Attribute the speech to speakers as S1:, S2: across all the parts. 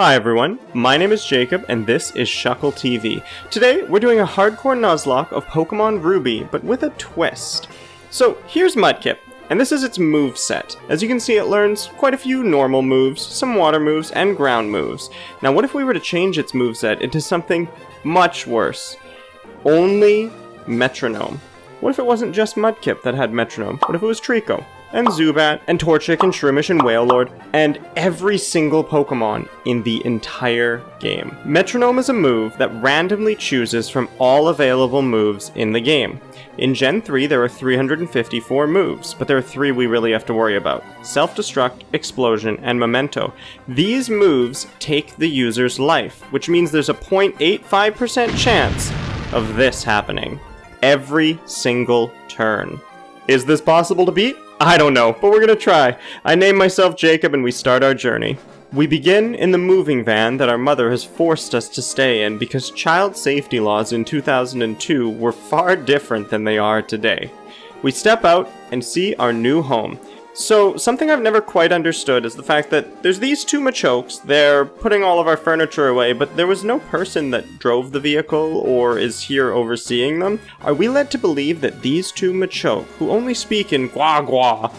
S1: Hi everyone, my name is Jacob and this is Shuckle TV. Today we're doing a hardcore Nuzlocke of Pokémon Ruby, but with a twist. So here's Mudkip, and this is its move set. As you can see, it learns quite a few normal moves, some water moves, and ground moves. Now what if we were to change its moveset into something much worse? Only Metronome. What if it wasn't just Mudkip that had Metronome? What if it was Trico, and Zubat, and Torchic, and Shroomish, and Wailord, and every single Pokemon in the entire game? Metronome is a move that randomly chooses from all available moves in the game. In Gen 3, there are 354 moves, but there are 3 we really have to worry about: Self-Destruct, Explosion, and Memento. These moves take the user's life, which means there's a 0.85% chance of this happening every single turn. Is this possible to beat? I don't know, but we're gonna try. I name myself Jacob and we start our journey. We begin in the moving van that our mother has forced us to stay in because child safety laws in 2002 were far different than they are today. We step out and see our new home. So, something I've never quite understood is the fact that there's these 2 Machokes, they're putting all of our furniture away, but there was no person that drove the vehicle or is here overseeing them. Are we led to believe that these 2 Machoke, who only speak in Gwa Gwa,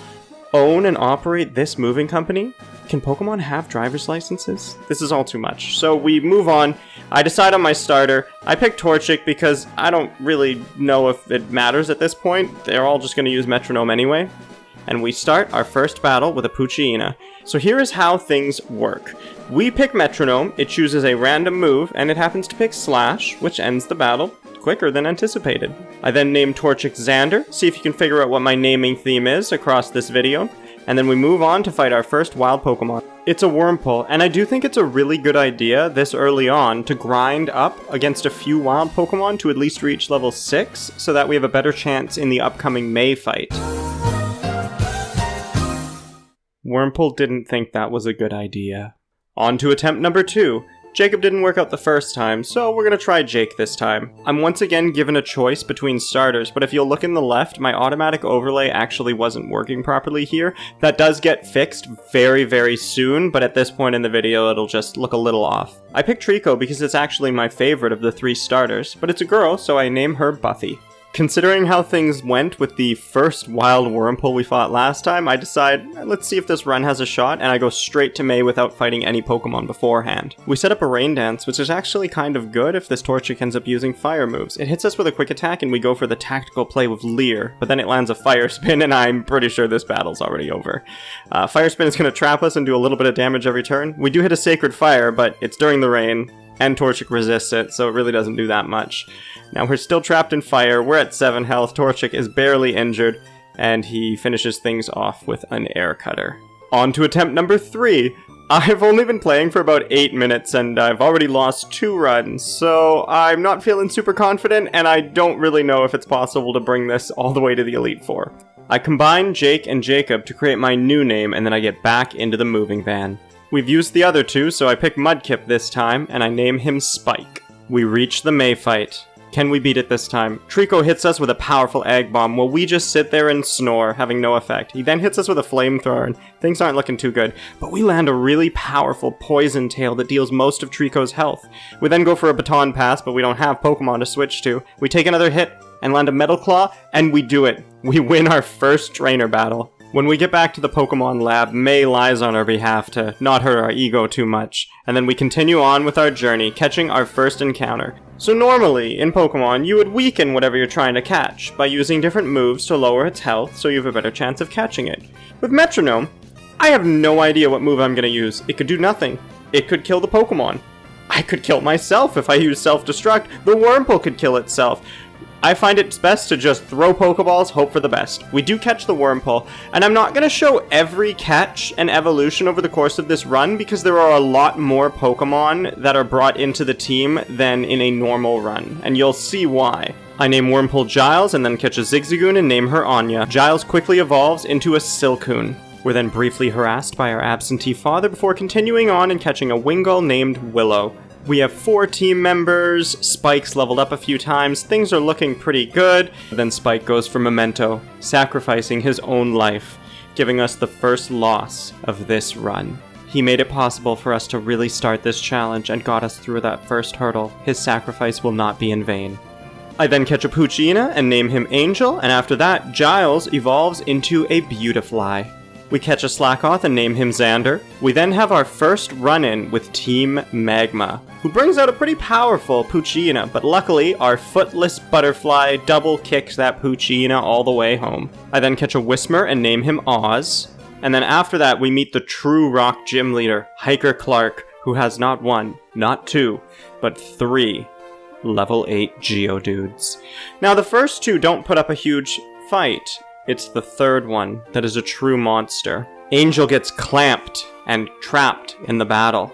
S1: own and operate this moving company? Can Pokemon have driver's licenses? This is all too much. So we move on. I decide on my starter. I pick Torchic because I don't really know if it matters at this point. They're all just going to use Metronome anyway. And we start our first battle with a Poochyena. So here is how things work. We pick Metronome, it chooses a random move, and it happens to pick Slash, which ends the battle quicker than anticipated. I then name Torchic Xander, see if you can figure out what my naming theme is across this video, and then we move on to fight our first wild Pokemon. It's a Wurmple, and I do think it's a really good idea this early on to grind up against a few wild Pokemon to at least reach level 6, so that we have a better chance in the upcoming May fight. Wurmple didn't think that was a good idea. On to attempt number 2. Jacob didn't work out the first time, so we're gonna try Jake this time. I'm once again given a choice between starters, but if you'll look in the left, my automatic overlay actually wasn't working properly here. That does get fixed very, very soon, but at this point in the video, it'll just look a little off. I picked Trico because it's actually my favorite of the 3 starters, but it's a girl, so I name her Buffy. Considering how things went with the first wild Wurmple we fought last time, I decide, let's see if this run has a shot, and I go straight to May without fighting any Pokemon beforehand. We set up a Rain Dance, which is actually kind of good if this Torchic ends up using fire moves. It hits us with a quick attack and we go for the tactical play with Leer, but then it lands a Fire Spin and I'm pretty sure this battle's already over. Fire Spin is going to trap us and do a little bit of damage every turn. We do hit a Sacred Fire, but it's during the rain, and Torchic resists it, so it really doesn't do that much. Now we're still trapped in fire, we're at 7 health, Torchic is barely injured, and he finishes things off with an Air Cutter. On to attempt number 3. I've only been playing for about 8 minutes and I've already lost 2 runs, so I'm not feeling super confident and I don't really know if it's possible to bring this all the way to the Elite Four. I combine Jake and Jacob to create my new name and then I get back into the moving van. We've used the other 2, so I pick Mudkip this time and I name him Spike. We reach the May fight. Can we beat it this time? Trico hits us with a powerful Egg Bomb while we just sit there and snore, having no effect. He then hits us with a Flamethrower and things aren't looking too good, but we land a really powerful Poison Tail that deals most of Trico's health. We then go for a Baton Pass, but we don't have Pokemon to switch to. We take another hit and land a Metal Claw, and we do it. We win our first trainer battle. When we get back to the Pokemon lab, May lies on our behalf to not hurt our ego too much, and then we continue on with our journey, catching our first encounter. So normally, in Pokemon, you would weaken whatever you're trying to catch, by using different moves to lower its health so you have a better chance of catching it. With Metronome, I have no idea what move I'm going to use. It could do nothing. It could kill the Pokemon. I could kill myself if I use Self-Destruct. The Wurmple could kill itself. I find it's best to just throw Pokeballs, hope for the best. We do catch the Wurmple, and I'm not going to show every catch and evolution over the course of this run because there are a lot more Pokemon that are brought into the team than in a normal run, and you'll see why. I name Wurmple Giles and then catch a Zigzagoon and name her Anya. Giles quickly evolves into a Silcoon. We're then briefly harassed by our absentee father before continuing on and catching a Wingull named Willow. We have 4 team members, Spike's leveled up a few times, things are looking pretty good. Then Spike goes for Memento, sacrificing his own life, giving us the first loss of this run. He made it possible for us to really start this challenge and got us through that first hurdle. His sacrifice will not be in vain. I then catch a Poochyena and name him Angel, and after that, Giles evolves into a Beautifly. We catch a Slackoth and name him Xander. We then have our first run-in with Team Magma, who brings out a pretty powerful Poochyena, but luckily our footless Butterfly double kicks that Poochyena all the way home. I then catch a Whismur and name him Oz, and then after that we meet the true rock gym leader, Hiker Clark, who has not 1, not 2, but 3 level 8 Geodudes. Now the first 2 don't put up a huge fight. It's the third one that is a true monster. Angel gets clamped and trapped in the battle.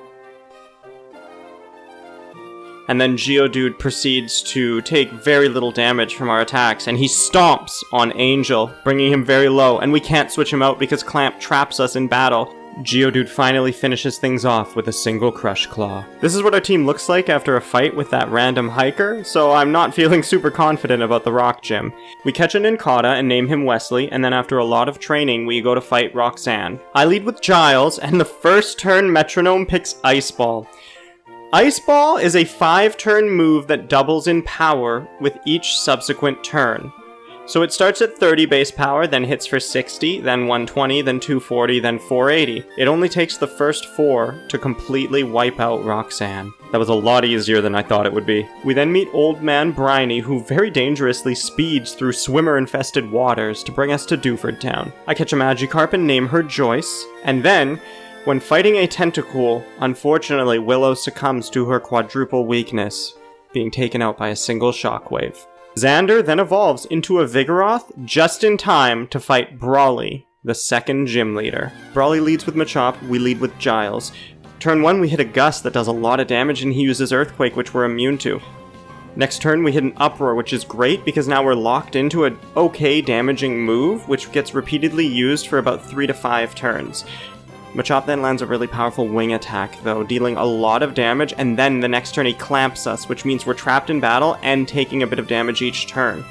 S1: And then Geodude proceeds to take very little damage from our attacks, and he stomps on Angel, bringing him very low, and we can't switch him out because Clamp traps us in battle. Geodude finally finishes things off with a single Crush Claw. This is what our team looks like after a fight with that random hiker, so I'm not feeling super confident about the rock gym. We catch an Nincada and name him Wesley, and then after a lot of training, we go to fight Roxanne. I lead with Giles, and the first turn Metronome picks Ice Ball. Ice Ball is a 5-turn move that doubles in power with each subsequent turn. So it starts at 30 base power, then hits for 60, then 120, then 240, then 480. It only takes the first 4 to completely wipe out Roxanne. That was a lot easier than I thought it would be. We then meet Old Man Briny, who very dangerously speeds through swimmer-infested waters to bring us to Dewford Town. I catch a Magikarp and name her Joyce, and then, when fighting a Tentacool, unfortunately Willow succumbs to her quadruple weakness, being taken out by a single Shockwave. Xander then evolves into a Vigoroth just in time to fight Brawly, the second gym leader. Brawly leads with Machop, we lead with Giles. Turn 1 we hit a Gust that does a lot of damage and he uses Earthquake, which we're immune to. Next turn we hit an Uproar, which is great because now we're locked into an okay damaging move, which gets repeatedly used for about 3 to 5 turns. Machop then lands a really powerful wing attack, though, dealing a lot of damage, and then the next turn he clamps us, which means we're trapped in battle and taking a bit of damage each turn.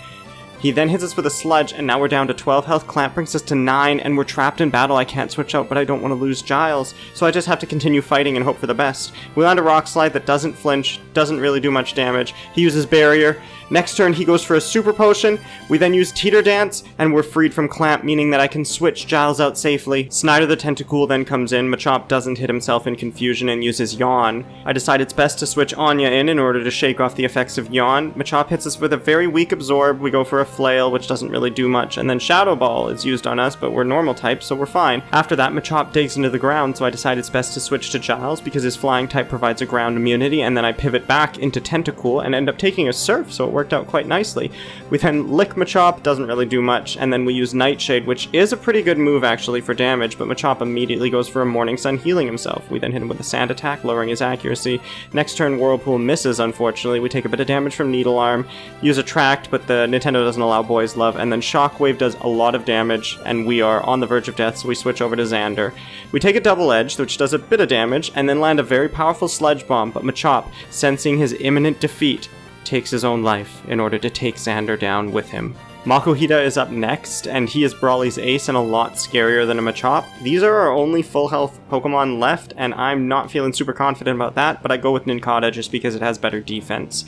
S1: He then hits us with a Sludge, and now we're down to 12 health, Clamp brings us to 9, and we're trapped in battle. I can't switch out, but I don't want to lose Giles, so I just have to continue fighting and hope for the best. We land a Rock Slide that doesn't flinch, doesn't really do much damage. He uses Barrier. Next turn he goes for a Super Potion, we then use Teeter Dance, and we're freed from Clamp, meaning that I can switch Giles out safely. Snyder the Tentacool then comes in, Machop doesn't hit himself in confusion and uses Yawn. I decide it's best to switch Anya in order to shake off the effects of Yawn. Machop hits us with a very weak Absorb, we go for a Flail, which doesn't really do much, and then Shadow Ball is used on us, but we're normal type, so we're fine. After that, Machop digs into the ground, so I decide it's best to switch to Giles because his Flying type provides a ground immunity, and then I pivot back into Tentacool and end up taking a Surf, so it worked out quite nicely. We then lick Machop, doesn't really do much, and then we use Nightshade, which is a pretty good move actually for damage, but Machop immediately goes for a Morning Sun, healing himself. We then hit him with a Sand attack, lowering his accuracy. Next turn, Whirlpool misses, unfortunately. We take a bit of damage from Needle Arm, use Attract, but the Nintendo doesn't allow Boys Love, and then Shockwave does a lot of damage, and we are on the verge of death, so we switch over to Xander. We take a Double Edge, which does a bit of damage, and then land a very powerful Sludge Bomb, but Machop, sensing his imminent defeat, takes his own life in order to take Xander down with him. Makuhita is up next, and he is Brawly's ace and a lot scarier than a Machop. These are our only full health Pokemon left, and I'm not feeling super confident about that, but I go with Nincada just because it has better defense.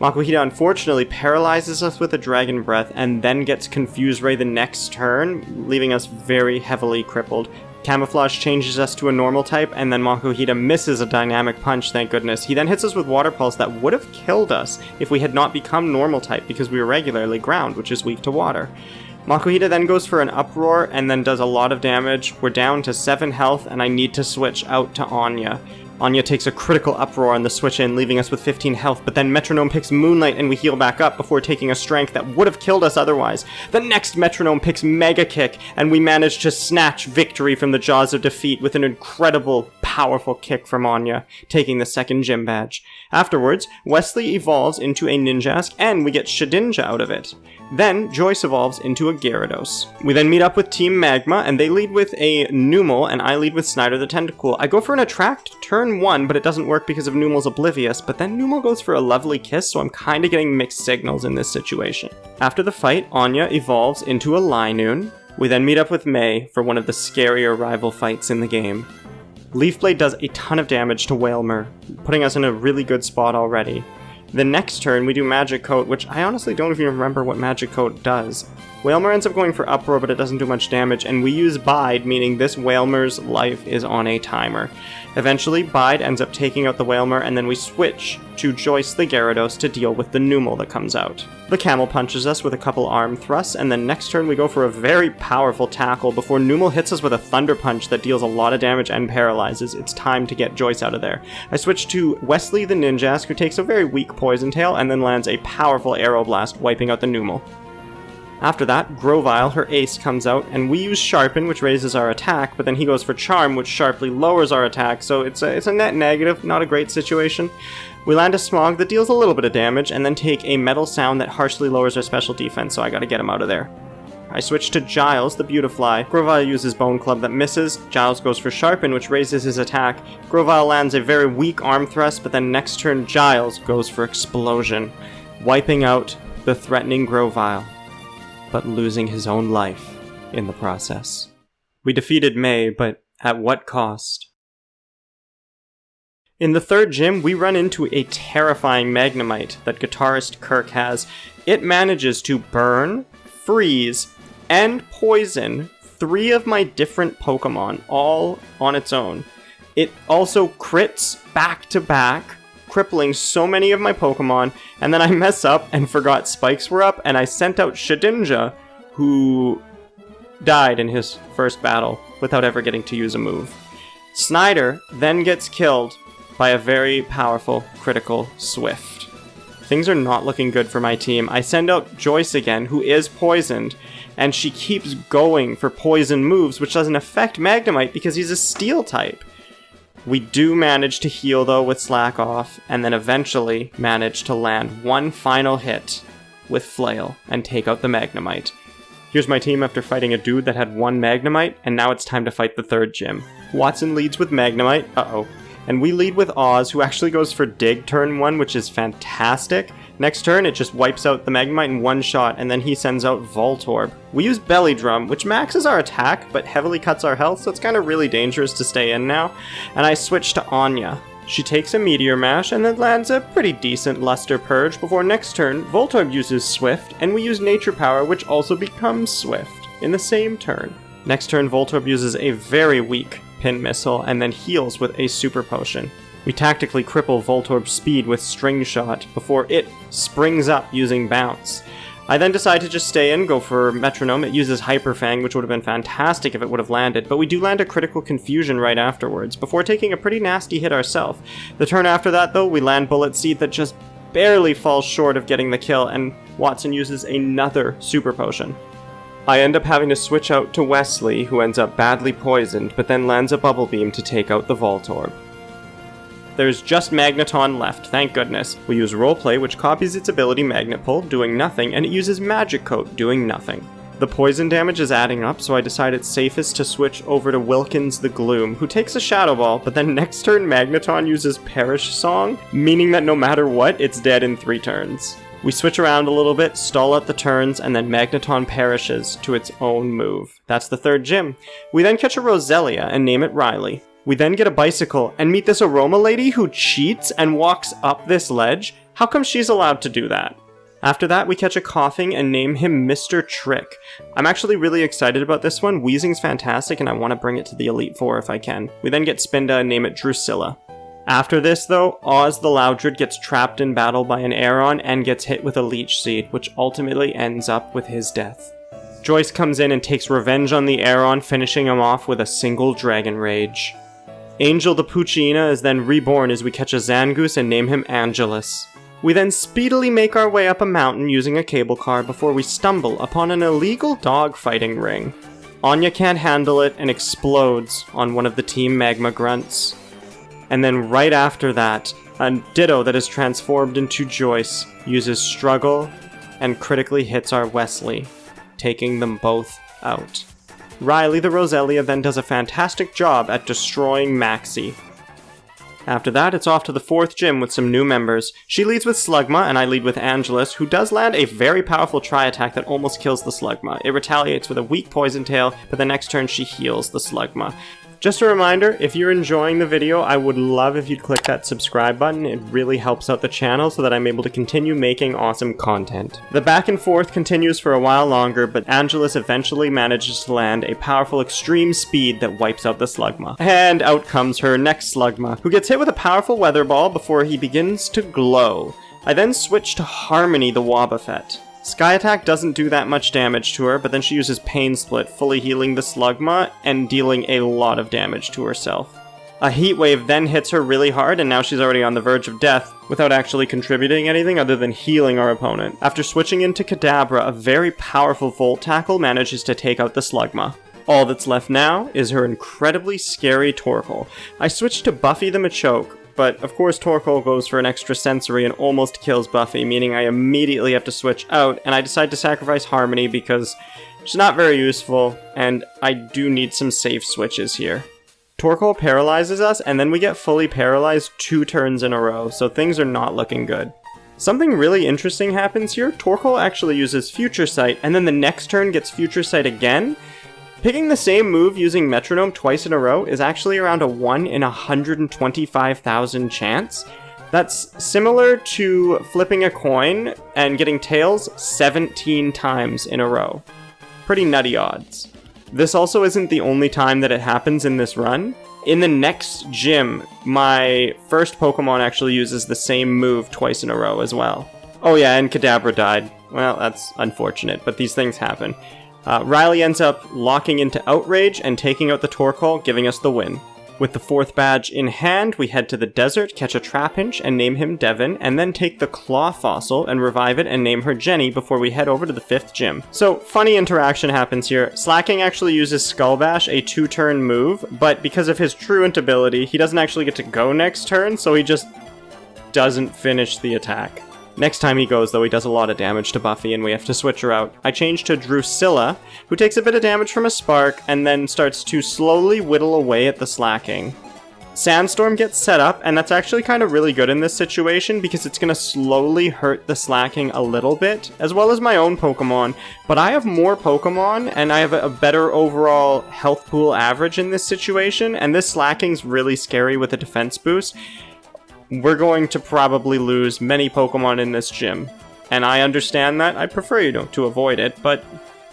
S1: Makuhita unfortunately paralyzes us with a Dragon Breath and then gets Confuse Ray the next turn, leaving us very heavily crippled. Camouflage changes us to a normal type, and then Makuhita misses a Dynamic Punch, thank goodness. He then hits us with Water Pulse that would have killed us if we had not become normal type because we were regularly ground, which is weak to water. Makuhita then goes for an Uproar and then does a lot of damage. We're down to 7 health and I need to switch out to Anya. Anya takes a critical Uproar on the switch in, leaving us with 15 health, but then Metronome picks Moonlight and we heal back up before taking a Strength that would have killed us otherwise. The next Metronome picks Mega Kick, and we manage to snatch victory from the jaws of defeat with an incredible, powerful kick from Anya, taking the second gym badge. Afterwards, Wesley evolves into a Ninjask, and we get Shedinja out of it. Then, Joyce evolves into a Gyarados. We then meet up with Team Magma, and they lead with a Numel, and I lead with Snyder the Tentacool. I go for an Attract turn 1, but it doesn't work because of Numel's Oblivious, but then Numel goes for a Lovely Kiss, so I'm kinda getting mixed signals in this situation. After the fight, Anya evolves into a Linoone. We then meet up with May for one of the scarier rival fights in the game. Leaf Blade does a ton of damage to Wailmer, putting us in a really good spot already. The next turn, we do Magic Coat, which I honestly don't even remember what Magic Coat does. Wailmer ends up going for Uproar, but it doesn't do much damage, and we use Bide, meaning this Wailmer's life is on a timer. Eventually, Bide ends up taking out the Wailmer, and then we switch to Joyce the Gyarados to deal with the Numel that comes out. The Camel punches us with a couple arm thrusts, and then next turn we go for a very powerful tackle before Numel hits us with a Thunder Punch that deals a lot of damage and paralyzes. It's time to get Joyce out of there. I switch to Wesley the Ninjask, who takes a very weak Poison Tail, and then lands a powerful Aeroblast, wiping out the Numel. After that, Grovyle, her ace, comes out, and we use Sharpen, which raises our attack, but then he goes for Charm, which sharply lowers our attack, so it's a net negative, not a great situation. We land a Smog that deals a little bit of damage, and then take a Metal Sound that harshly lowers our special defense, so I gotta get him out of there. I switch to Giles, the Beautifly. Grovyle uses Bone Club that misses, Giles goes for Sharpen, which raises his attack. Grovyle lands a very weak Arm Thrust, but then next turn Giles goes for Explosion, wiping out the threatening Grovyle, but losing his own life in the process. We defeated May, but at what cost? In the third gym, we run into a terrifying Magnemite that guitarist Kirk has. It manages to burn, freeze, and poison 3 of my different Pokemon, all on its own. It also crits back to back, crippling so many of my Pokemon, and then I mess up and forgot spikes were up, and I sent out Shedinja, who died in his first battle without ever getting to use a move. Snyder then gets killed by a very powerful critical Swift. Things are not looking good for my team. I send out Joyce again, who is poisoned, and she keeps going for poison moves, which doesn't affect Magnemite because he's a Steel type. We do manage to heal though with Slack Off, and then eventually manage to land one final hit with Flail and take out the Magnemite. Here's my team after fighting a dude that had 1 Magnemite, and now it's time to fight the third gym. Watson leads with Magnemite, and we lead with Oz, who actually goes for Dig turn 1, which is fantastic. Next turn, it just wipes out the Magnemite in one shot, and then he sends out Voltorb. We use Belly Drum, which maxes our attack, but heavily cuts our health, so it's kind of really dangerous to stay in now. And I switch to Anya. She takes a Meteor Mash, and then lands a pretty decent Luster Purge, before next turn, Voltorb uses Swift, and we use Nature Power, which also becomes Swift, in the same turn. Next turn, Voltorb uses a very weak Pin Missile, and then heals with a Super Potion. We tactically cripple Voltorb's speed with String Shot before it springs up using Bounce. I then decide to just stay in, go for Metronome. It uses Hyper Fang, which would have been fantastic if it would have landed, but we do land a critical Confusion right afterwards, before taking a pretty nasty hit ourselves. The turn after that, though, we land Bullet Seed that just barely falls short of getting the kill, and Watson uses another Super Potion. I end up having to switch out to Wesley, who ends up badly poisoned, but then lands a Bubble Beam to take out the Voltorb. There's just Magneton left, thank goodness. We use Roleplay, which copies its ability Magnet Pull, doing nothing, and it uses Magic Coat, doing nothing. The poison damage is adding up, so I decide it's safest to switch over to Wilkins the Gloom, who takes a Shadow Ball, but then next turn Magneton uses Perish Song, meaning that no matter what, it's dead in 3 turns. We switch around a little bit, stall out the turns, and then Magneton perishes to its own move. That's the third gym. We then catch a Roselia and name it Riley. We then get a bicycle and meet this Aroma lady who cheats and walks up this ledge. How come she's allowed to do that? After that, we catch a Coughing and name him Mr. Trick. I'm actually really excited about this one. Weezing's fantastic, and I want to bring it to the Elite Four if I can. We then get Spinda and name it Drusilla. After this, though, Oz the Loudred gets trapped in battle by an Aeron and gets hit with a Leech Seed, which ultimately ends up with his death. Joyce comes in and takes revenge on the Aeron, finishing him off with a single Dragon Rage. Angel the Poochyena is then reborn as we catch a Zangoose and name him Angelus. We then speedily make our way up a mountain using a cable car before we stumble upon an illegal dog-fighting ring. Anya can't handle it and explodes on one of the Team Magma Grunts. And then right after that, a Ditto that is transformed into Joyce uses Struggle and critically hits our Wesley, taking them both out. Riley the Roselia then does a fantastic job at destroying Maxie. After that, it's off to the fourth gym with some new members. She leads with Slugma, and I lead with Angelus, who does land a very powerful Tri-Attack that almost kills the Slugma. It retaliates with a weak Poison Tail, but the next turn she heals the Slugma. Just a reminder, if you're enjoying the video, I would love if you'd click that subscribe button. It really helps out the channel so that I'm able to continue making awesome content. The back and forth continues for a while longer, but Angelus eventually manages to land a powerful extreme speed that wipes out the Slugma. And out comes her next Slugma, who gets hit with a powerful weather ball before he begins to glow. I then switch to Harmony the Wobbuffet. Sky Attack doesn't do that much damage to her, but then she uses Pain Split, fully healing the Slugma and dealing a lot of damage to herself. A Heat Wave then hits her really hard, and now she's already on the verge of death, without actually contributing anything other than healing our opponent. After switching into Kadabra, a very powerful Volt Tackle manages to take out the Slugma. All that's left now is her incredibly scary Torkoal. I switched to Buffy the Machoke, but of course Torkoal goes for an extra sensory and almost kills Buffy, meaning I immediately have to switch out, and I decide to sacrifice Harmony because she's not very useful, and I do need some safe switches here. Torkoal paralyzes us, and then we get fully paralyzed 2 turns in a row, so things are not looking good. Something really interesting happens here. Torkoal actually uses Future Sight, and then the next turn gets Future Sight again. Picking the same move using Metronome twice in a row is actually around a 1 in 125,000 chance. That's similar to flipping a coin and getting tails 17 times in a row. Pretty nutty odds. This also isn't the only time that it happens in this run. In the next gym, my first Pokemon actually uses the same move twice in a row as well. Oh yeah, and Kadabra died. Well, that's unfortunate, but these things happen. Riley ends up locking into Outrage and taking out the Torkoal, giving us the win. With the 4th badge in hand, we head to the desert, catch a Trapinch and name him Devin, and then take the Claw Fossil and revive it and name her Jenny before we head over to the 5th gym. So, funny interaction happens here. Slacking actually uses Skull Bash, a 2-turn move, but because of his Truant ability, he doesn't actually get to go next turn, so he just doesn't finish the attack. Next time he goes, though, he does a lot of damage to Buffy, and we have to switch her out. I change to Drusilla, who takes a bit of damage from a Spark, and then starts to slowly whittle away at the Slacking. Sandstorm gets set up, and that's actually kind of really good in this situation, because it's going to slowly hurt the Slacking a little bit, as well as my own Pokemon, but I have more Pokemon, and I have a better overall health pool average in this situation, and this Slacking's really scary with a defense boost. We're going to probably lose many Pokemon in this gym. And I understand that. I prefer you to avoid it, but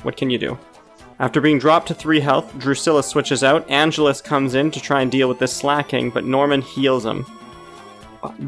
S1: what can you do? After being dropped to 3 health, Drusilla switches out, Angelus comes in to try and deal with this Slacking, but Norman heals him.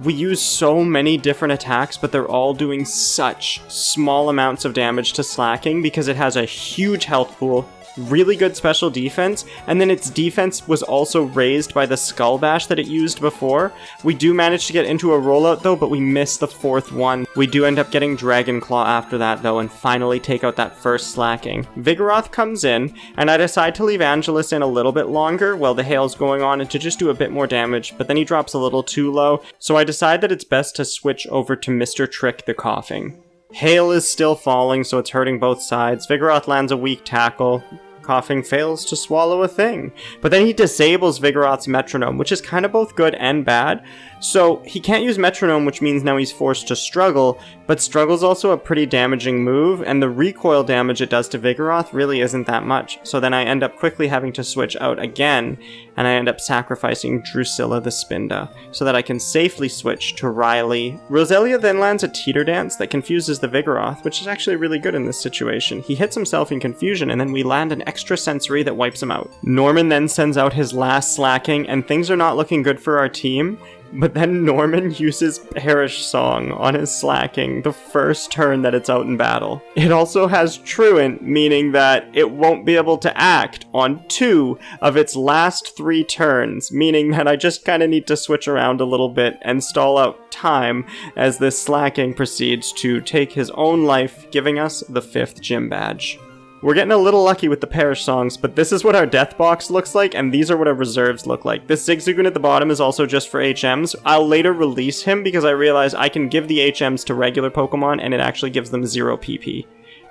S1: We use so many different attacks, but they're all doing such small amounts of damage to Slacking because it has a huge health pool, really good special defense, and then its defense was also raised by the Skull Bash that it used before. We do manage to get into a rollout though, but we miss the 4th one. We do end up getting Dragon Claw after that though, and finally take out that first Slacking. Vigoroth comes in, and I decide to leave Angelus in a little bit longer while the hail's going on and to just do a bit more damage, but then he drops a little too low, so I decide that it's best to switch over to Mr. Trick the Coughing. Hail is still falling, so it's hurting both sides. Vigoroth lands a weak tackle. Coughing fails to swallow a thing. But then he disables Vigoroth's Metronome, which is kind of both good and bad. So he can't use Metronome, which means now he's forced to struggle, but struggle's also a pretty damaging move, and the recoil damage it does to Vigoroth really isn't that much. So then I end up quickly having to switch out again, and I end up sacrificing Drusilla the Spinda, so that I can safely switch to Riley. Roselia then lands a Teeter Dance that confuses the Vigoroth, which is actually really good in this situation. He hits himself in confusion, and then we land an extra sensory that wipes him out. Norman then sends out his last Slacking, and things are not looking good for our team. But then Norman uses Perish Song on his Slacking the first turn that it's out in battle. It also has Truant, meaning that it won't be able to act on 2 of its last 3 turns, meaning that I just kind of need to switch around a little bit and stall out time as this Slacking proceeds to take his own life, giving us the 5th gym badge. We're getting a little lucky with the Perish Songs, but this is what our death box looks like, and these are what our reserves look like. This Zigzagoon at the bottom is also just for HMs. I'll later release him because I realize I can give the HMs to regular Pokemon, and it actually gives them 0 PP.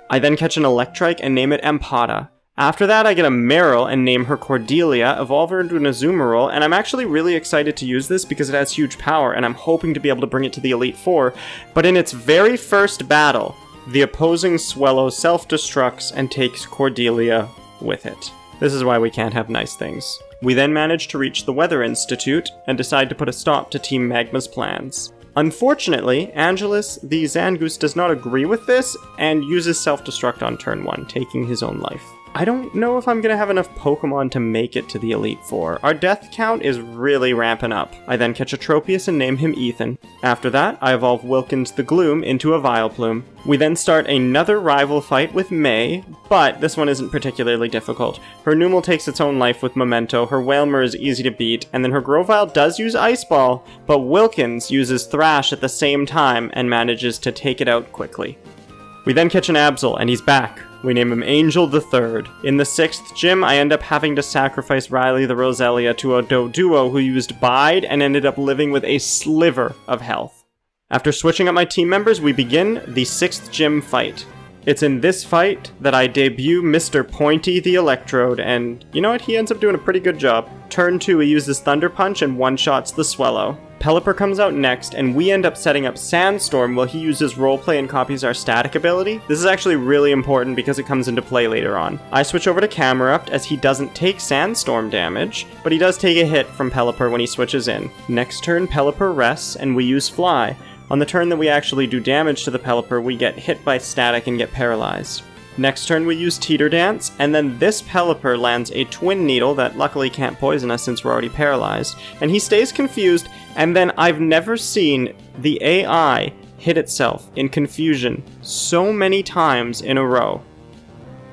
S1: I then catch an Electrike and name it Empada. After that, I get a Meryl and name her Cordelia, evolve her into an Azumarill, and I'm actually really excited to use this because it has huge power, and I'm hoping to be able to bring it to the Elite Four, but in its very first battle, the opposing Swellow self-destructs and takes Cordelia with it. This is why we can't have nice things. We then manage to reach the Weather Institute and decide to put a stop to Team Magma's plans. Unfortunately, Angelus the Zangoose does not agree with this and uses self-destruct on turn 1, taking his own life. I don't know if I'm going to have enough Pokemon to make it to the Elite Four. Our death count is really ramping up. I then catch a Tropius and name him Ethan. After that, I evolve Wilkins the Gloom into a Vileplume. We then start another rival fight with May, but this one isn't particularly difficult. Her Numel takes its own life with Memento, her Wailmer is easy to beat, and then her Grovyle does use Ice Ball, but Wilkins uses Thrash at the same time and manages to take it out quickly. We then catch an Absol, and he's back. We name him Angel the Third. In the 6th gym, I end up having to sacrifice Riley the Roselia to a Doduo who used Bide and ended up living with a sliver of health. After switching up my team members, we begin the 6th gym fight. It's in this fight that I debut Mr. Pointy the Electrode, and you know what? He ends up doing a pretty good job. Turn 2, he uses Thunder Punch and one-shots the Swellow. Pelipper comes out next, and we end up setting up Sandstorm while he uses Roleplay and copies our static ability. This is actually really important because it comes into play later on. I switch over to Camerupt as he doesn't take Sandstorm damage, but he does take a hit from Pelipper when he switches in. Next turn, Pelipper rests, and we use Fly. On the turn that we actually do damage to the Pelipper, we get hit by static and get paralyzed. Next turn we use Teeter Dance, and then this Pelipper lands a Twin Needle that luckily can't poison us since we're already paralyzed, and he stays confused, and then I've never seen the AI hit itself in confusion so many times in a row.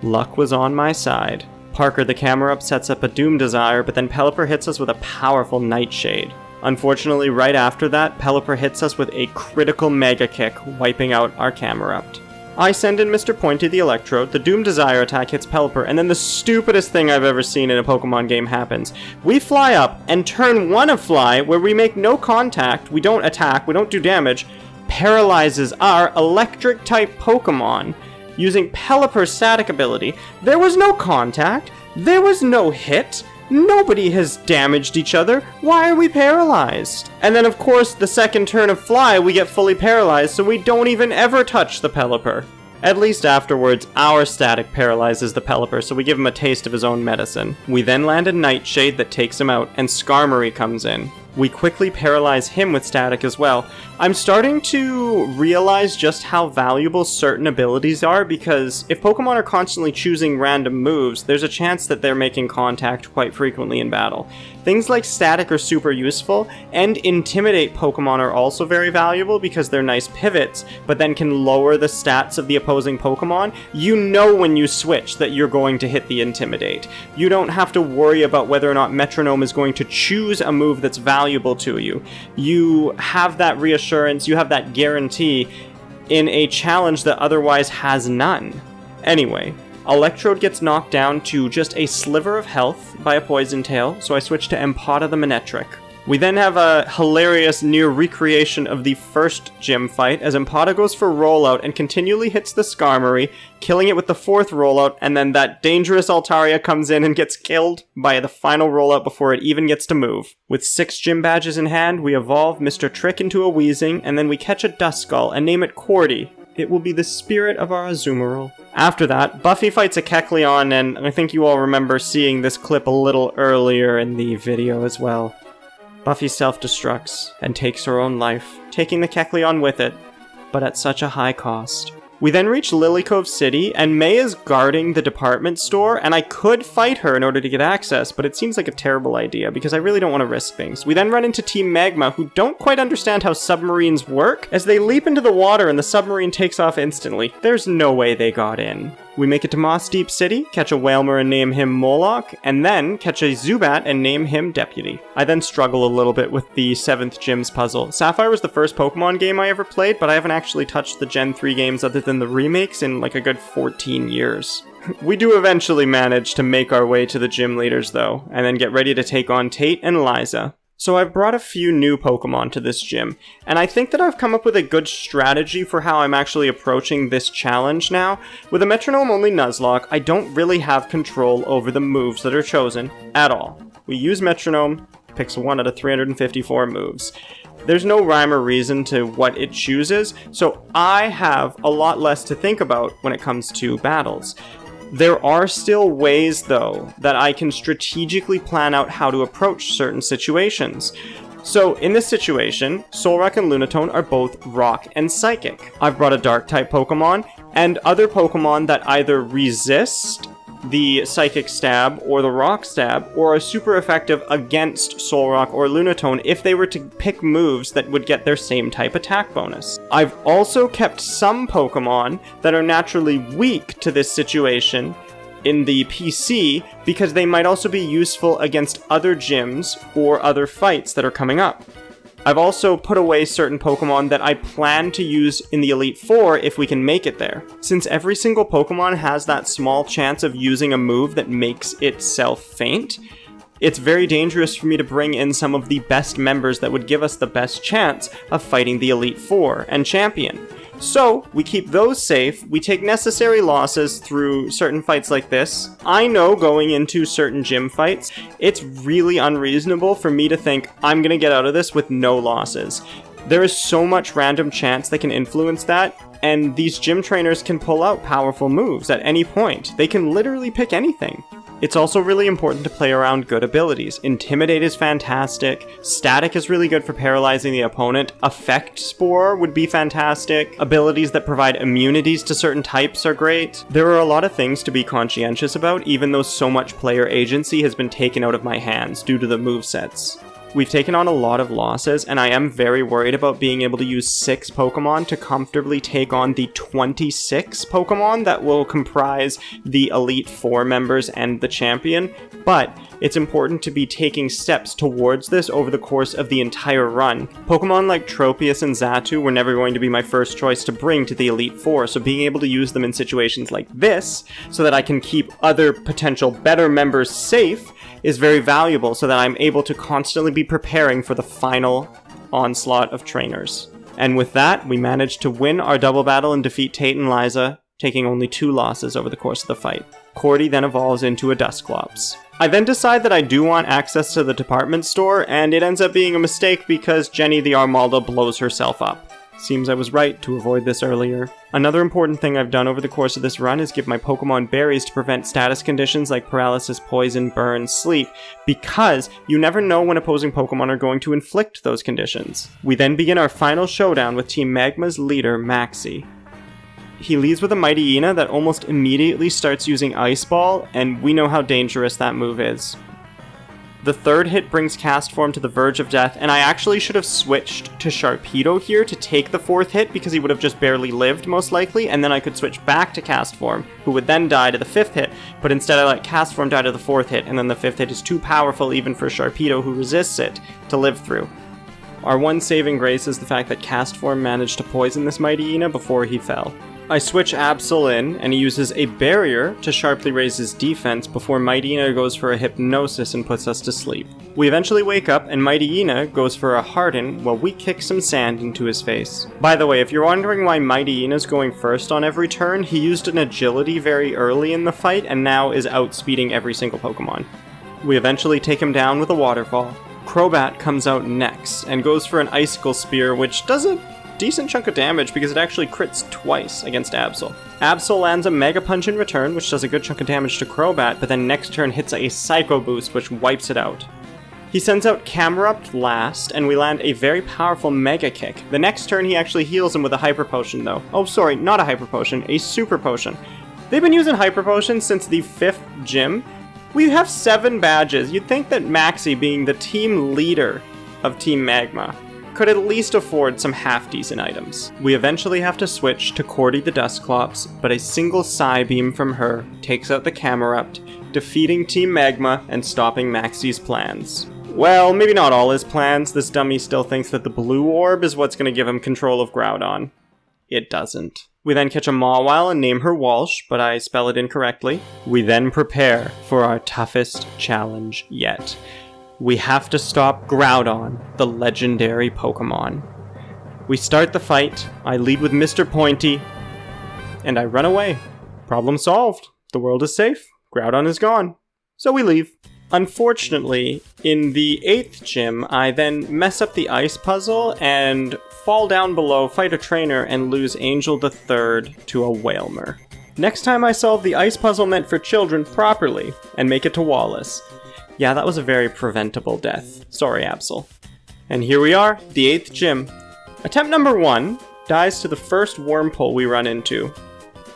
S1: Luck was on my side. Parker the Camerupt sets up a Doom Desire, but then Pelipper hits us with a powerful Nightshade. Unfortunately, right after that, Pelipper hits us with a critical Mega Kick, wiping out our Camerupt. I send in Mr. Pointy the Electrode, the Doom Desire attack hits Pelipper, and then the stupidest thing I've ever seen in a Pokemon game happens. We fly up, and turn 1 of Fly, where we make no contact, we don't attack, we don't do damage, paralyzes our Electric-type Pokemon using Pelipper's static ability. There was no contact, there was no hit, nobody has damaged each other, why are we paralyzed? And then of course the second turn of Fly we get fully paralyzed, so we don't even ever touch the Pelipper. At least afterwards, our static paralyzes the Pelipper, so we give him a taste of his own medicine. We then land a Nightshade that takes him out, and Skarmory comes in. We quickly paralyze him with static as well. I'm starting to realize just how valuable certain abilities are, because if Pokemon are constantly choosing random moves, there's a chance that they're making contact quite frequently in battle. Things like Static are super useful, and Intimidate Pokemon are also very valuable because they're nice pivots, but then can lower the stats of the opposing Pokemon. You know when you switch that you're going to hit the Intimidate. You don't have to worry about whether or not Metronome is going to choose a move that's valuable to you. You have that reassurance, you have that guarantee in a challenge that otherwise has none. Anyway, Electrode gets knocked down to just a sliver of health by a Poison Tail, so I switch to Empada the Manectric. We then have a hilarious near recreation of the first gym fight as Empada goes for rollout and continually hits the Skarmory, killing it with the 4th rollout, and then that dangerous Altaria comes in and gets killed by the final rollout before it even gets to move. With 6 gym badges in hand, we evolve Mr. Trick into a Weezing, and then we catch a Duskull and name it Cordy. It will be the spirit of our Azumarill. After that, Buffy fights a Kecleon, and I think you all remember seeing this clip a little earlier in the video as well. Buffy self-destructs and takes her own life, taking the Kecleon with it, but at such a high cost. We then reach Lilycove City, and May is guarding the department store, and I could fight her in order to get access, but it seems like a terrible idea because I really don't want to risk things. We then run into Team Magma, who don't quite understand how submarines work, as they leap into the water and the submarine takes off instantly. There's no way they got in. We make it to Moss Deep City, catch a Wailmer and name him Moloch, and then catch a Zubat and name him Deputy. I then struggle a little bit with the 7th Gym's puzzle. Sapphire was the first Pokemon game I ever played, but I haven't actually touched the Gen 3 games other than the remakes in like a good 14 years. We do eventually manage to make our way to the gym leaders though, and then get ready to take on Tate and Liza. So I've brought a few new Pokemon to this gym, and I think that I've come up with a good strategy for how I'm actually approaching this challenge now. With a Metronome-only Nuzlocke, I don't really have control over the moves that are chosen at all. We use Metronome, picks 1 out of 354 moves. There's no rhyme or reason to what it chooses, so I have a lot less to think about when it comes to battles. There are still ways, though, that I can strategically plan out how to approach certain situations. So, in this situation, Solrock and Lunatone are both Rock and Psychic. I've brought a Dark-type Pokemon, and other Pokemon that either resist the Psychic Stab or the Rock Stab, or are super effective against Solrock or Lunatone if they were to pick moves that would get their same type attack bonus. I've also kept some Pokemon that are naturally weak to this situation in the PC because they might also be useful against other gyms or other fights that are coming up. I've also put away certain Pokemon that I plan to use in the Elite Four if we can make it there. Since every single Pokemon has that small chance of using a move that makes itself faint, it's very dangerous for me to bring in some of the best members that would give us the best chance of fighting the Elite Four and Champion. So, we keep those safe, we take necessary losses through certain fights like this. I know going into certain gym fights, it's really unreasonable for me to think I'm gonna get out of this with no losses. There is so much random chance that can influence that, and these gym trainers can pull out powerful moves at any point. They can literally pick anything. It's also really important to play around good abilities. Intimidate is fantastic, Static is really good for paralyzing the opponent, Effect Spore would be fantastic, abilities that provide immunities to certain types are great. There are a lot of things to be conscientious about, even though so much player agency has been taken out of my hands due to the movesets. We've taken on a lot of losses, and I am very worried about being able to use 6 Pokemon to comfortably take on the 26 Pokemon that will comprise the Elite Four members and the Champion, but it's important to be taking steps towards this over the course of the entire run. Pokemon like Tropius and Xatu were never going to be my first choice to bring to the Elite Four, so being able to use them in situations like this, so that I can keep other potential better members safe, is very valuable so that I'm able to constantly be preparing for the final onslaught of trainers. And with that, we managed to win our double battle and defeat Tate and Liza, taking only 2 losses over the course of the fight. Cordy then evolves into a Dusclops. I then decide that I do want access to the department store, and it ends up being a mistake because Jenny the Armaldo blows herself up. Seems I was right to avoid this earlier. Another important thing I've done over the course of this run is give my Pokemon berries to prevent status conditions like paralysis, poison, burn, sleep, because you never know when opposing Pokemon are going to inflict those conditions. We then begin our final showdown with Team Magma's leader, Maxie. He leads with a Mightyena that almost immediately starts using Ice Ball, and we know how dangerous that move is. The third hit brings Castform to the verge of death, and I actually should have switched to Sharpedo here to take the 4th hit because he would have just barely lived, most likely, and then I could switch back to Castform, who would then die to the 5th hit, but instead I let Castform die to the 4th hit, and then the 5th hit is too powerful even for Sharpedo, who resists it, to live through. Our one saving grace is the fact that Castform managed to poison this Mightyena before he fell. I switch Absol in, and he uses a barrier to sharply raise his defense before Mightyena goes for a Hypnosis and puts us to sleep. We eventually wake up, and Mightyena goes for a Harden while we kick some sand into his face. By the way, if you're wondering why Mightyena's going first on every turn, he used an agility very early in the fight and now is outspeeding every single Pokemon. We eventually take him down with a Waterfall. Crobat comes out next and goes for an Icicle Spear, which does a decent chunk of damage because it actually crits twice against Absol. Absol lands a Mega Punch in return, which does a good chunk of damage to Crobat, but then next turn hits a Psycho Boost, which wipes it out. He sends out Camerupt last, and we land a very powerful Mega Kick. The next turn he actually heals him with a Hyper Potion though. Oh sorry, not a Hyper Potion, a Super Potion. They've been using Hyper Potions since the 5th gym. We have 7 badges. You'd think that Maxie, being the team leader of Team Magma, could at least afford some half-decent items. We eventually have to switch to Cordy the Dusclops, but a single Psybeam from her takes out the Camerupt, defeating Team Magma and stopping Maxie's plans. Well, maybe not all his plans. This dummy still thinks that the blue orb is what's going to give him control of Groudon. It doesn't. We then catch a Mawile and name her Walsh, but I spell it incorrectly. We then prepare for our toughest challenge yet. We have to stop Groudon, the legendary Pokemon. We start the fight, I lead with Mr. Pointy, and I run away. Problem solved. The world is safe. Groudon is gone. So we leave. Unfortunately, in the 8th gym, I then mess up the ice puzzle and fall down below, fight a trainer, and lose Angel the 3rd to a Wailmer. Next time I solve the ice puzzle meant for children properly, and make it to Wallace. Yeah, that was a very preventable death. Sorry, Absol. And here we are, the 8th gym. Attempt number 1 dies to the first wormhole we run into,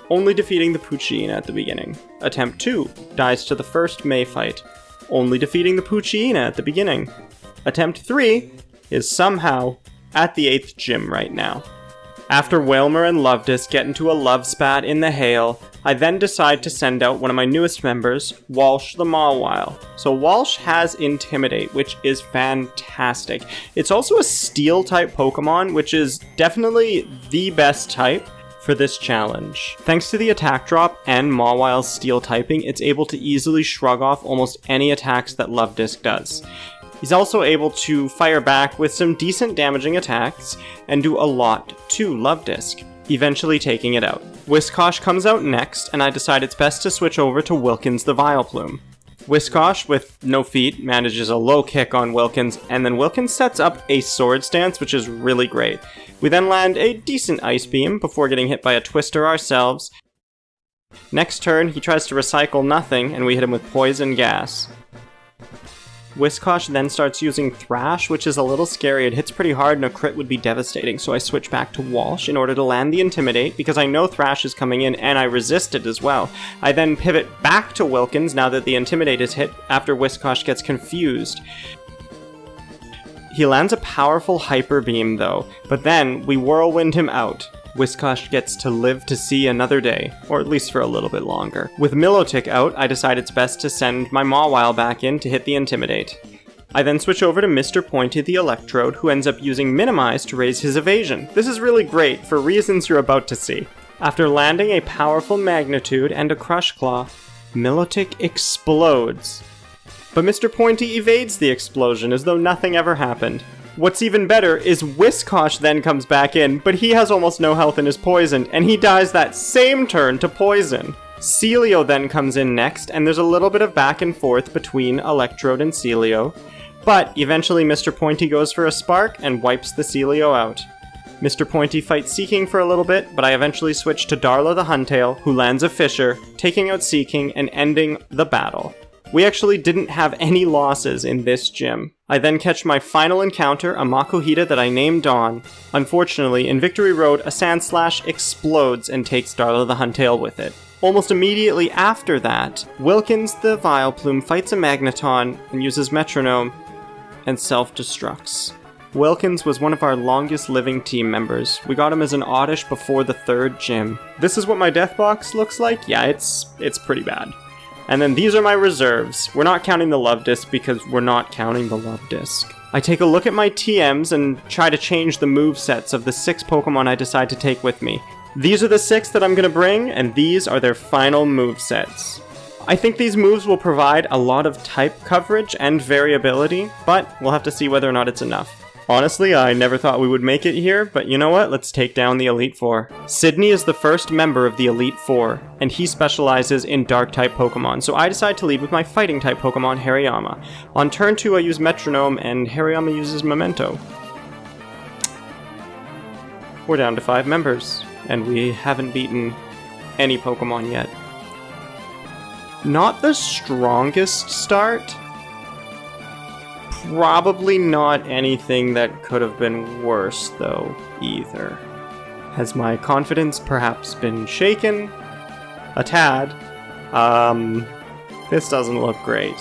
S1: only defeating the Poochyena at the beginning. Attempt 2 dies to the first May fight, only defeating the Poochyena at the beginning. Attempt 3 is somehow at the 8th gym right now. After Wailmer and Lovedisk get into a love spat in the hail, I then decide to send out one of my newest members, Walsh the Mawile. So Walsh has Intimidate, which is fantastic. It's also a Steel-type Pokemon, which is definitely the best type for this challenge. Thanks to the attack drop and Mawile's Steel typing, it's able to easily shrug off almost any attacks that Lovedisk does. He's also able to fire back with some decent damaging attacks and do a lot to Lovedisk, eventually taking it out. Whiscash comes out next, and I decide it's best to switch over to Wilkins the Vileplume. Whiscash, with no feet, manages a low kick on Wilkins, and then Wilkins sets up a Swords Dance, which is really great. We then land a decent Ice Beam before getting hit by a Twister ourselves. Next turn, he tries to recycle nothing, and we hit him with Poison Gas. Whiscash then starts using Thrash, which is a little scary. It hits pretty hard and a crit would be devastating, so I switch back to Walsh in order to land the Intimidate, because I know Thrash is coming in and I resist it as well. I then pivot back to Wilkins now that the Intimidate is hit after Whiscash gets confused. He lands a powerful Hyper Beam though, but then we Whirlwind him out. Whiscash gets to live to see another day, or at least for a little bit longer. With Milotic out, I decide it's best to send my Mawile back in to hit the Intimidate. I then switch over to Mr. Pointy the Electrode, who ends up using Minimize to raise his evasion. This is really great, for reasons you're about to see. After landing a powerful Magnitude and a Crush Claw, Milotic explodes. But Mr. Pointy evades the explosion as though nothing ever happened. What's even better is Whiscash then comes back in, but he has almost no health and is poisoned, and he dies that same turn to poison. Celio then comes in next, and there's a little bit of back and forth between Electrode and Celio, but eventually Mr. Pointy goes for a Spark and wipes the Celio out. Mr. Pointy fights Seeking for a little bit, but I eventually switch to Darla the Huntail, who lands a Fissure, taking out Seeking and ending the battle. We actually didn't have any losses in this gym. I then catch my final encounter, a Makuhita that I named Dawn. Unfortunately, in Victory Road, a Sandslash explodes and takes Darla the Huntail with it. Almost immediately after that, Wilkins the Vileplume fights a Magneton and uses Metronome and self-destructs. Wilkins was one of our longest living team members. We got him as an Oddish before the 3rd gym. This is what my death box looks like. Yeah, it's pretty bad. And then these are my reserves. We're not counting the Lovedisk because we're not counting the Lovedisk. I take a look at my TMs and try to change the movesets of the 6 Pokemon I decide to take with me. These are the 6 that I'm going to bring, and these are their final movesets. I think these moves will provide a lot of type coverage and variability, but we'll have to see whether or not it's enough. Honestly, I never thought we would make it here, but you know what? Let's take down the Elite Four. Sydney is the first member of the Elite Four, and he specializes in Dark-type Pokemon, so I decide to lead with my Fighting-type Pokemon, Hariyama. On turn 2, I use Metronome, and Hariyama uses Memento. We're down to 5 members, and we haven't beaten any Pokemon yet. Not the strongest start. Probably not anything that could have been worse, though, either. Has my confidence perhaps been shaken? A tad. This doesn't look great.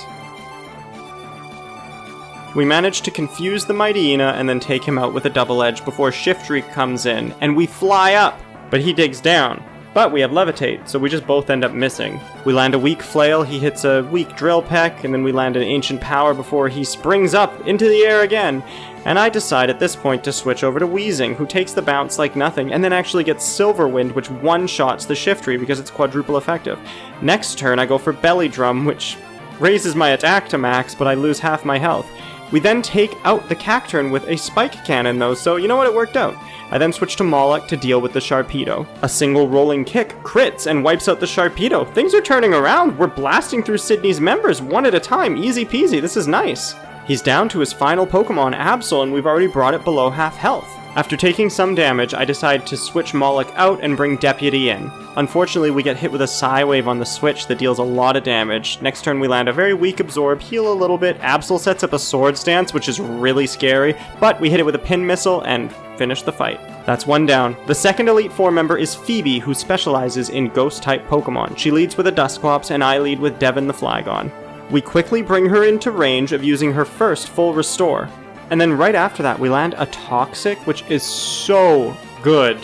S1: We manage to confuse the Mightyena and then take him out with a Double Edge before Shiftry comes in, and we fly up, but he digs down. But we have Levitate, so we just both end up missing. We land a weak Flail, he hits a weak Drill Peck, and then we land an Ancient Power before he springs up into the air again. And I decide at this point to switch over to Weezing, who takes the bounce like nothing, and then actually gets Silver Wind, which one-shots the Shiftry because it's quadruple effective. Next turn, I go for Belly Drum, which raises my attack to max, but I lose half my health. We then take out the Cacturn with a Spike Cannon though, so you know what, it worked out. I then switch to Moloch to deal with the Sharpedo. A single rolling kick crits and wipes out the Sharpedo. Things are turning around. We're blasting through Sydney's members one at a time. Easy peasy. This is nice. He's down to his final Pokemon, Absol, and we've already brought it below half health. After taking some damage, I decide to switch Moloch out and bring Deputy in. Unfortunately, we get hit with a Psy Wave on the switch that deals a lot of damage. Next turn we land a very weak Absorb, heal a little bit. Absol sets up a Swords Dance, which is really scary, but we hit it with a Pin Missile and finish the fight. That's one down. The second Elite Four member is Phoebe, who specializes in Ghost-type Pokemon. She leads with a Dusclops, and I lead with Devin the Flygon. We quickly bring her into range of using her first full Restore. And then right after that, we land a Toxic, which is so good.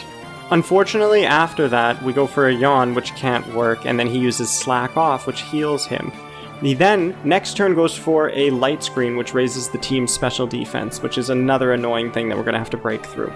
S1: Unfortunately, after that, we go for a Yawn, which can't work, and then he uses Slack Off, which heals him. He then, next turn, goes for a Light Screen, which raises the team's special defense, which is another annoying thing that we're going to have to break through.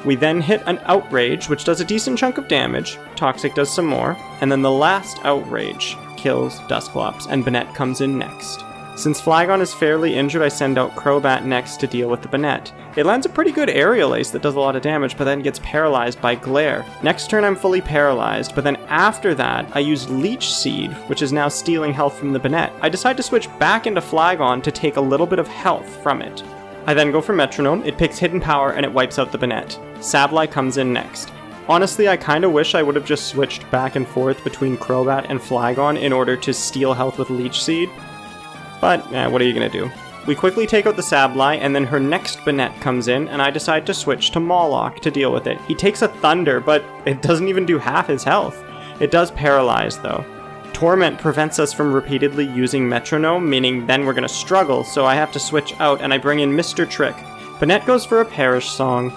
S1: We then hit an Outrage, which does a decent chunk of damage. Toxic does some more. And then the last Outrage kills Dusclops, and Banette comes in next. Since Flygon is fairly injured, I send out Crobat next to deal with the Banette. It lands a pretty good Aerial Ace that does a lot of damage, but then gets paralyzed by Glare. Next turn I'm fully paralyzed, but then after that, I use Leech Seed, which is now stealing health from the Banette. I decide to switch back into Flygon to take a little bit of health from it. I then go for Metronome, it picks Hidden Power, and it wipes out the Banette. Sableye comes in next. Honestly, I kinda wish I would have just switched back and forth between Crobat and Flygon in order to steal health with Leech Seed. But, what are you gonna do? We quickly take out the Sableye, and then her next Banette comes in, and I decide to switch to Moloch to deal with it. He takes a Thunder, but it doesn't even do half his health. It does paralyze, though. Torment prevents us from repeatedly using Metronome, meaning then we're gonna struggle, so I have to switch out, and I bring in Mr. Trick. Banette goes for a Perish Song.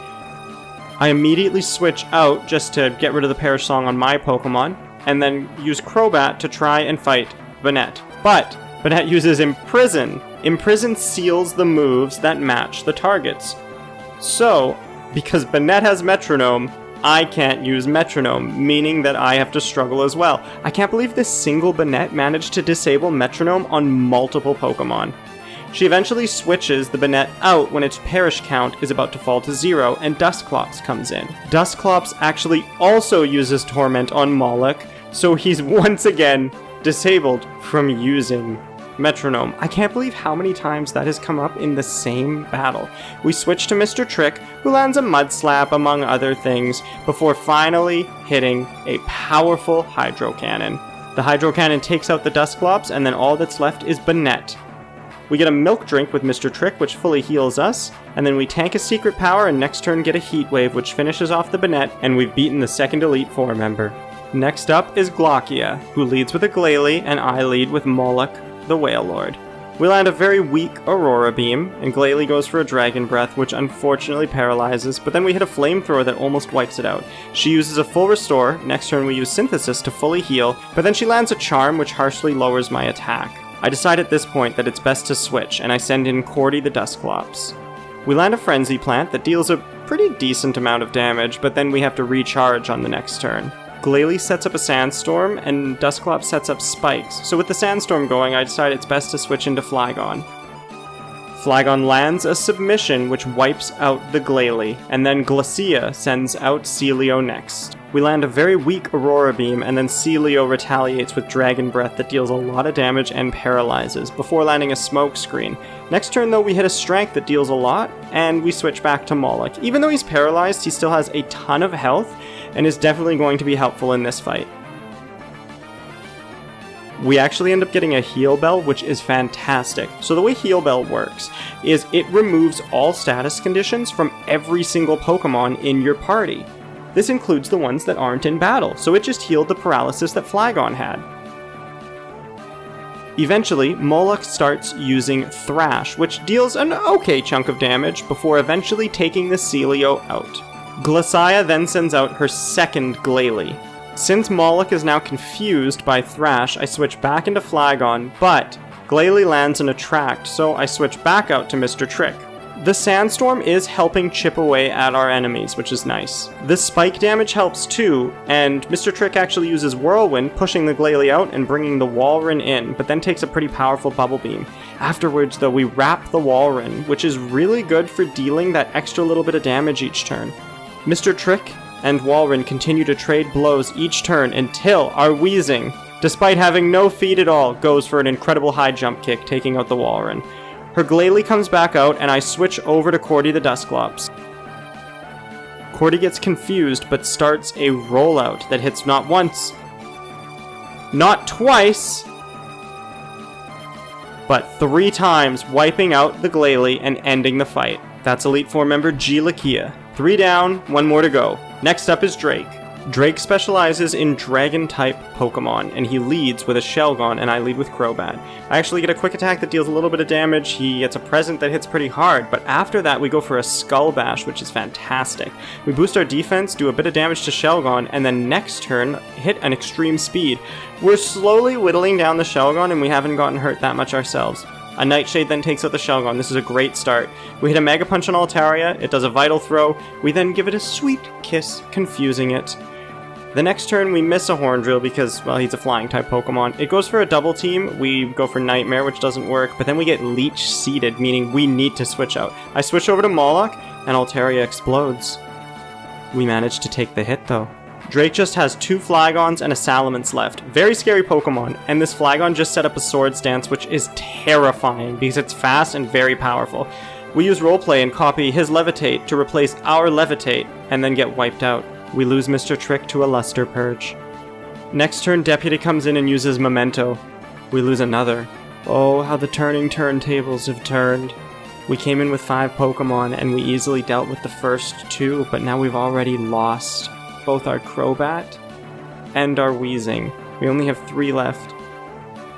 S1: I immediately switch out just to get rid of the Perish Song on my Pokemon, and then use Crobat to try and fight Banette. But Banette uses Imprison. Imprison seals the moves that match the targets. So, because Banette has Metronome, I can't use Metronome, meaning that I have to struggle as well. I can't believe this single Banette managed to disable Metronome on multiple Pokemon. She eventually switches the Banette out when its Perish count is about to fall to 0, and Dusclops comes in. Dusclops actually also uses Torment on Moloch, so he's once again disabled from using Metronome. I can't believe how many times that has come up in the same battle. We switch to Mr. Trick, who lands a Mud Slap among other things, before finally hitting a powerful Hydro Cannon. The Hydro Cannon takes out the Dusclops, and then all that's left is Banette. We get a Milk Drink with Mr. Trick, which fully heals us, and then we tank a Secret Power and next turn get a Heat Wave, which finishes off the Banette, and we've beaten the second Elite Four member. Next up is Glockia, who leads with a Glalie, and I lead with Moloch, the Whale Lord. We land a very weak Aurora Beam, and Glalie goes for a Dragon Breath, which unfortunately paralyzes, but then we hit a Flamethrower that almost wipes it out. She uses a full Restore, next turn we use Synthesis to fully heal, but then she lands a Charm which harshly lowers my attack. I decide at this point that it's best to switch, and I send in Cordy the Dusclops. We land a Frenzy Plant that deals a pretty decent amount of damage, but then we have to recharge on the next turn. Glalie sets up a Sandstorm, and Dusclops sets up Spikes. So with the Sandstorm going, I decide it's best to switch into Flygon. Flygon lands a Submission, which wipes out the Glalie, and then Glacia sends out Celio next. We land a very weak Aurora Beam, and then Celio retaliates with Dragon Breath that deals a lot of damage and paralyzes, before landing a Smoke Screen. Next turn though, we hit a Strength that deals a lot, and we switch back to Moloch. Even though he's paralyzed, he still has a ton of health, and is definitely going to be helpful in this fight. We actually end up getting a Heal Bell, which is fantastic. So the way Heal Bell works is it removes all status conditions from every single Pokemon in your party. This includes the ones that aren't in battle, so it just healed the paralysis that Flygon had. Eventually, Moloch starts using Thrash, which deals an okay chunk of damage before eventually taking the Celio out. Glacia then sends out her second Glalie. Since Moloch is now confused by Thrash, I switch back into Flygon, but Glalie lands an Attract, so I switch back out to Mr. Trick. The Sandstorm is helping chip away at our enemies, which is nice. The spike damage helps too, and Mr. Trick actually uses Whirlwind, pushing the Glalie out and bringing the Walrein in, but then takes a pretty powerful Bubble Beam. Afterwards though, we wrap the Walrein, which is really good for dealing that extra little bit of damage each turn. Mr. Trick and Walrein continue to trade blows each turn until our Weezing, despite having no feet at all, goes for an incredible high jump kick, taking out the Walrein. Her Glalie comes back out, and I switch over to Cordy the Dusclops. Cordy gets confused, but starts a rollout that hits not once, not twice, but 3 times, wiping out the Glalie and ending the fight. That's Elite Four member G. Lakia. 3 down, 1 more to go. Next up is Drake. Drake specializes in Dragon-type Pokemon, and he leads with a Shelgon, and I lead with Crobat. I actually get a quick attack that deals a little bit of damage. He gets a present that hits pretty hard, but after that we go for a Skull Bash, which is fantastic. We boost our defense, do a bit of damage to Shelgon, and then next turn hit an extreme speed. We're slowly whittling down the Shelgon, and we haven't gotten hurt that much ourselves. A Nightshade then takes out the Shelgon. This is a great start. We hit a Mega Punch on Altaria, it does a Vital Throw, we then give it a sweet kiss, confusing it. The next turn we miss a Horndrill because, well, he's a flying type Pokemon. It goes for a double team, we go for Nightmare, which doesn't work, but then we get Leech Seeded, meaning we need to switch out. I switch over to Moloch, and Altaria explodes. We manage to take the hit though. Drake just has 2 Flagons and a Salamence left. Very scary Pokemon, and this Flagon just set up a Swords Dance, which is terrifying because it's fast and very powerful. We use Roleplay and copy his Levitate to replace our Levitate, and then get wiped out. We lose Mr. Trick to a Luster Purge. Next turn, Deputy comes in and uses Memento. We lose another. Oh, how the turntables have turned. We came in with 5 Pokemon, and we easily dealt with the first 2, but now we've already lost both our Crobat and our Weezing. We only have 3 left.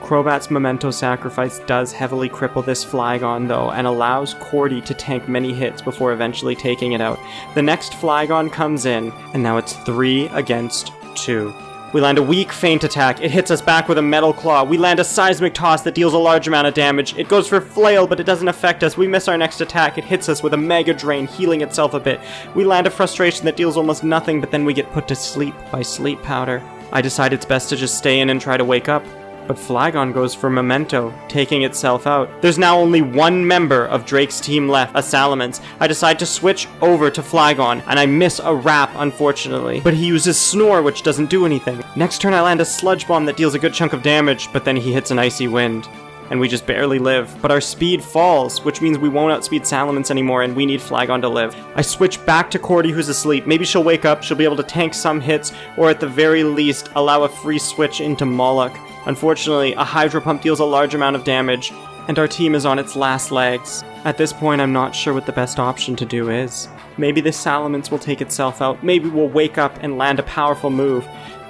S1: Crobat's Memento Sacrifice does heavily cripple this Flygon though, and allows Cordy to tank many hits before eventually taking it out. The next Flygon comes in, and now it's 3 against 2. We land a weak Feint Attack, it hits us back with a Metal Claw. We land a Seismic Toss that deals a large amount of damage. It goes for Flail, but it doesn't affect us. We miss our next attack, it hits us with a Mega Drain, healing itself a bit. We land a Frustration that deals almost nothing, but then we get put to sleep by Sleep Powder. I decide it's best to just stay in and try to wake up. But Flygon goes for Memento, taking itself out. There's now only 1 member of Drake's team left, a Salamence. I decide to switch over to Flygon, and I miss a Wrap, unfortunately. But he uses Snore, which doesn't do anything. Next turn I land a Sludge Bomb that deals a good chunk of damage, but then he hits an Icy Wind. And we just barely live. But our speed falls, which means we won't outspeed Salamence anymore, and we need Flygon to live. I switch back to Cordy, who's asleep. Maybe she'll wake up, she'll be able to tank some hits, or at the very least, allow a free switch into Moloch. Unfortunately, a Hydro Pump deals a large amount of damage, and our team is on its last legs. At this point, I'm not sure what the best option to do is. Maybe this Salamence will take itself out, maybe we'll wake up and land a powerful move.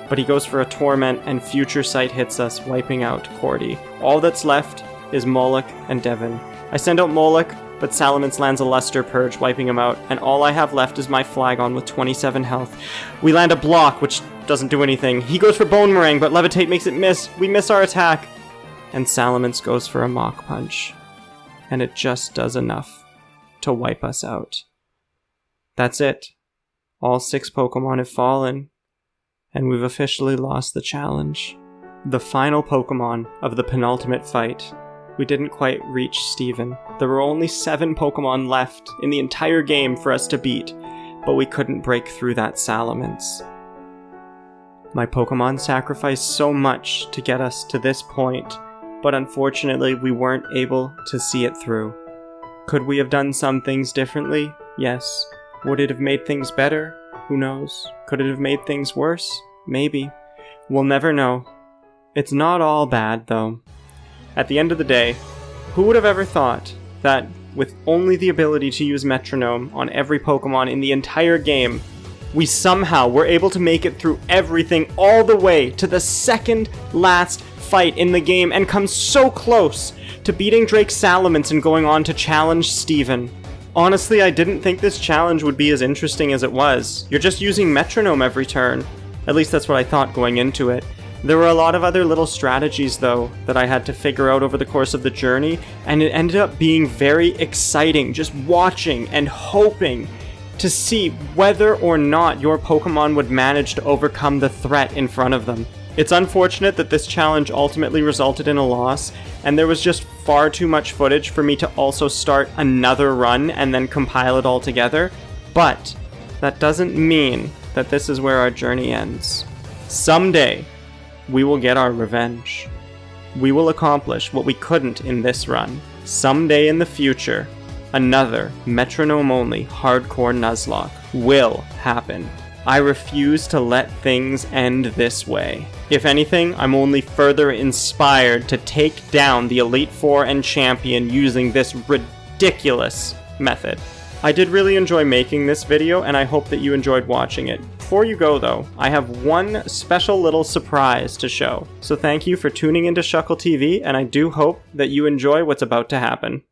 S1: But he goes for a Torment, and Future Sight hits us, wiping out Cordy. All that's left is Moloch and Devin. I send out Moloch, but Salamence lands a Luster Purge, wiping him out, and all I have left is my Flygon with 27 health. We land a Block, which doesn't do anything. He goes for Bone Meringue, but Levitate makes it miss. We miss our attack. And Salamence goes for a Mach Punch. And it just does enough to wipe us out. That's it. All 6 Pokemon have fallen, and we've officially lost the challenge. The final Pokemon of the penultimate fight. We didn't quite reach Steven. There were only 7 Pokemon left in the entire game for us to beat, but we couldn't break through that Salamence. My Pokemon sacrificed so much to get us to this point, but unfortunately we weren't able to see it through. Could we have done some things differently? Yes. Would it have made things better? Who knows? Could it have made things worse? Maybe. We'll never know. It's not all bad, though. At the end of the day, who would have ever thought that with only the ability to use Metronome on every Pokemon in the entire game, we somehow were able to make it through everything all the way to the second last fight in the game and come so close to beating Drake Salamence and going on to challenge Steven. Honestly, I didn't think this challenge would be as interesting as it was. You're just using Metronome every turn. At least that's what I thought going into it. There were a lot of other little strategies, though, that I had to figure out over the course of the journey, and it ended up being very exciting, just watching and hoping to see whether or not your Pokemon would manage to overcome the threat in front of them. It's unfortunate that this challenge ultimately resulted in a loss, and there was just far too much footage for me to also start another run and then compile it all together, but that doesn't mean that this is where our journey ends. Someday, we will get our revenge. We will accomplish what we couldn't in this run. Someday in the future, another Metronome-only Hardcore Nuzlocke will happen. I refuse to let things end this way. If anything, I'm only further inspired to take down the Elite Four and Champion using this ridiculous method. I did really enjoy making this video, and I hope that you enjoyed watching it. Before you go though, I have one special little surprise to show. So thank you for tuning into Shuckle TV, and I do hope that you enjoy what's about to happen.